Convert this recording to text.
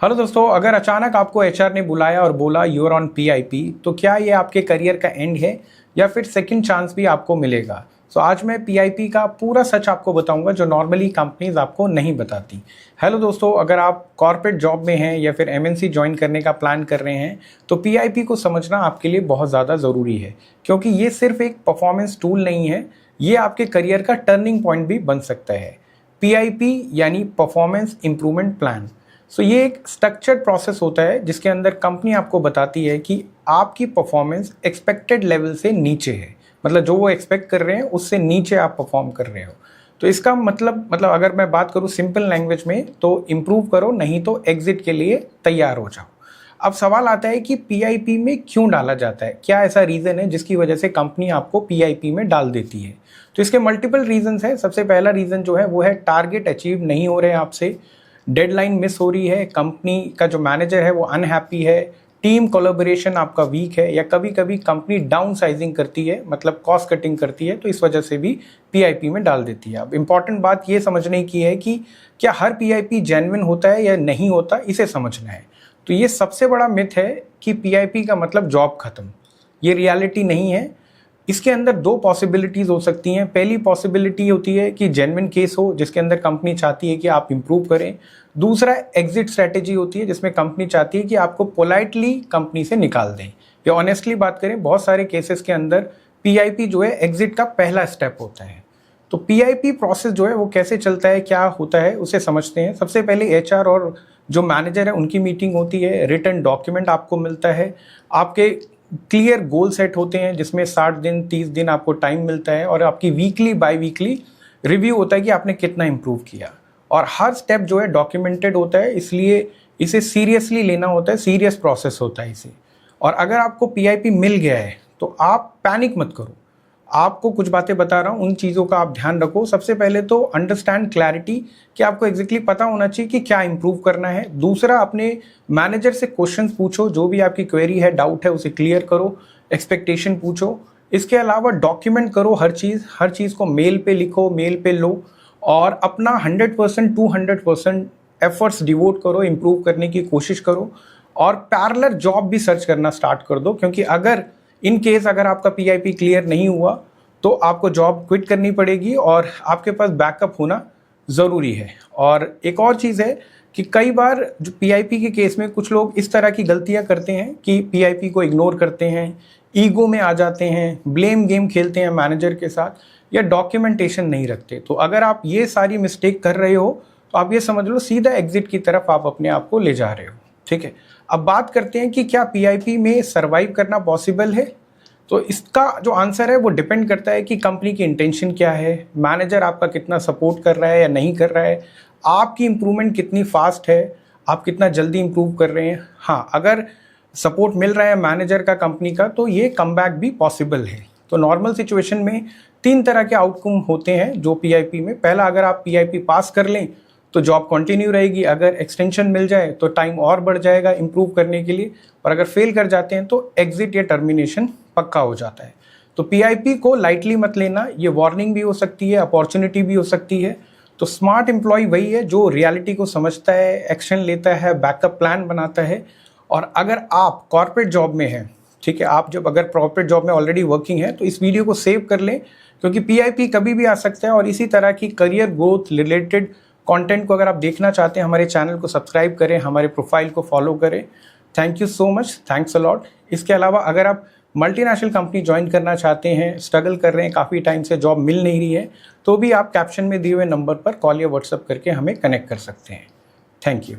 Hello दोस्तों, अगर अचानक आपको एचआर ने बुलाया और बोला यूर ऑन पीआईपी, तो क्या ये आपके करियर का एंड है या फिर सेकंड चांस भी आपको मिलेगा? आज मैं पीआईपी का पूरा सच आपको बताऊंगा जो नॉर्मली कंपनीज आपको नहीं बताती। हेलो दोस्तों, अगर आप कॉर्पोरेट जॉब में हैं या फिर एमएनसी ज्वाइन करने का प्लान कर रहे हैं तो पीआईपी को समझना आपके लिए बहुत ज़्यादा ज़रूरी है, क्योंकि ये सिर्फ एक परफॉर्मेंस टूल नहीं है, ये आपके करियर का टर्निंग पॉइंट भी बन सकता है। पीआईपी यानी परफॉर्मेंस इंप्रूवमेंट प्लान। ये एक स्ट्रक्चर्ड प्रोसेस होता है जिसके अंदर कंपनी आपको बताती है कि आपकी परफॉर्मेंस एक्सपेक्टेड लेवल से नीचे है, मतलब जो वो एक्सपेक्ट कर रहे हैं उससे नीचे आप परफॉर्म कर रहे हो। तो इसका मतलब अगर मैं बात करूँ सिंपल लैंग्वेज में, तो इम्प्रूव करो, नहीं तो एग्जिट के लिए तैयार हो जाओ। अब सवाल आता है कि पीआईपी में क्यों डाला जाता है, क्या ऐसा रीज़न है जिसकी वजह से कंपनी आपको पीआईपी में डाल देती है? तो इसके मल्टीपल रीजंस हैं। सबसे पहला रीज़न जो है वो है टारगेट अचीव नहीं हो रहे हैं आपसे, डेडलाइन मिस हो रही है, कंपनी का जो मैनेजर है वो अनहैप्पी है, टीम कोलैबोरेशन आपका वीक है, या कभी कभी कंपनी डाउन साइजिंग करती है, मतलब कॉस्ट कटिंग करती है, तो इस वजह से भी पीआईपी में डाल देती है। अब इंपॉर्टेंट बात ये समझने की है कि क्या हर पीआईपी जेन्युइन होता है या नहीं होता, इसे समझना है। तो ये सबसे बड़ा मिथ है कि पीआईपी का मतलब जॉब खत्म। ये रियलिटी नहीं है। इसके अंदर दो पॉसिबिलिटीज़ हो सकती हैं। पहली पॉसिबिलिटी होती है कि जेन्युइन केस हो जिसके अंदर कंपनी चाहती है कि आप इंप्रूव करें। दूसरा एग्जिट स्ट्रैटेजी होती है जिसमें कंपनी चाहती है कि आपको पोलाइटली कंपनी से निकाल दें। या ऑनेस्टली बात करें, बहुत सारे केसेस के अंदर पीआईपी जो है एग्जिट का पहला स्टेप होता है। तो पीआईपी प्रोसेस जो है वो कैसे चलता है, क्या होता है, उसे समझते हैं। सबसे पहले एचआर और जो मैनेजर है उनकी मीटिंग होती है, रिटन डॉक्यूमेंट आपको मिलता है, आपके क्लियर गोल सेट होते हैं जिसमें 60 दिन 30 दिन आपको टाइम मिलता है, और आपकी वीकली बाय वीकली रिव्यू होता है कि आपने कितना इंप्रूव किया। और हर स्टेप जो है डॉक्यूमेंटेड होता है, इसलिए इसे सीरियसली लेना होता है, सीरियस प्रोसेस होता है इसे। और अगर आपको पीआईपी मिल गया है तो आप पैनिक मत करो। आपको कुछ बातें बता रहा हूँ, उन चीज़ों का आप ध्यान रखो। सबसे पहले तो अंडरस्टैंड क्लैरिटी, कि आपको एग्जैक्टली पता होना चाहिए कि क्या इंप्रूव करना है। दूसरा, अपने मैनेजर से क्वेश्चंस पूछो, जो भी आपकी क्वेरी है, डाउट है, उसे क्लियर करो, एक्सपेक्टेशन पूछो। इसके अलावा डॉक्यूमेंट करो हर चीज़ को मेल पे लिखो, मेल पे लो, और अपना 100% 200% एफर्ट्स डिवोट करो, इम्प्रूव करने की कोशिश करो। और पैरेलल जॉब भी सर्च करना स्टार्ट कर दो, क्योंकि अगर इन केस अगर आपका पीआईपी क्लियर नहीं हुआ तो आपको जॉब क्विट करनी पड़ेगी, और आपके पास बैकअप होना ज़रूरी है। और एक और चीज़ है कि कई बार जो पीआईपी के केस में कुछ लोग इस तरह की गलतियां करते हैं कि पीआईपी को इग्नोर करते हैं, ईगो में आ जाते हैं, ब्लेम गेम खेलते हैं मैनेजर के साथ, या डॉक्यूमेंटेशन नहीं रखते। तो अगर आप ये सारी मिस्टेक कर रहे हो तो आप ये समझ लो सीधा एग्जिट की तरफ आप अपने आप को ले जा रहे हो। ठीक है, अब बात करते हैं कि क्या पीआईपी में सरवाइव करना पॉसिबल है। तो इसका जो आंसर है वो डिपेंड करता है कि कंपनी की इंटेंशन क्या है, मैनेजर आपका कितना सपोर्ट कर रहा है या नहीं कर रहा है, आपकी इंप्रूवमेंट कितनी फास्ट है, आप कितना जल्दी इंप्रूव कर रहे हैं। हाँ, अगर सपोर्ट मिल रहा है मैनेजर का, कंपनी का, तो ये कमबैक भी पॉसिबल है। तो नॉर्मल सिचुएशन में 3 तरह के आउटकम होते हैं जो पीआईपी में। पहला, अगर आप पीआईपी पास कर लें तो जॉब कंटिन्यू रहेगी, अगर एक्सटेंशन मिल जाए तो टाइम और बढ़ जाएगा इंप्रूव करने के लिए, और अगर फेल कर जाते हैं तो एग्जिट या टर्मिनेशन पक्का हो जाता है। तो पीआईपी को लाइटली मत लेना, ये वार्निंग भी हो सकती है, अपॉर्चुनिटी भी हो सकती है। तो स्मार्ट एम्प्लॉय वही है जो रियलिटी को समझता है, एक्शन लेता है, बैकअप प्लान बनाता है। और अगर आप कॉर्पोरेट जॉब में हैं, ठीक है, आप जब अगर कॉर्पोरेट जॉब में ऑलरेडी वर्किंग है तो इस वीडियो को सेव कर लें, क्योंकि पीआईपी कभी भी आ सकता है। और इसी तरह की करियर ग्रोथ रिलेटेड कंटेंट को अगर आप देखना चाहते हैं, हमारे चैनल को सब्सक्राइब करें, हमारे प्रोफाइल को फॉलो करें। Thank you so much, thanks a lot. इसके अलावा अगर आप मल्टीनेशनल कंपनी ज्वाइन करना चाहते हैं, स्ट्रगल कर रहे हैं, काफ़ी टाइम से जॉब मिल नहीं रही है, तो भी आप कैप्शन में दिए हुए नंबर पर कॉल या व्हाट्सएप करके हमें कनेक्ट कर सकते हैं। Thank you.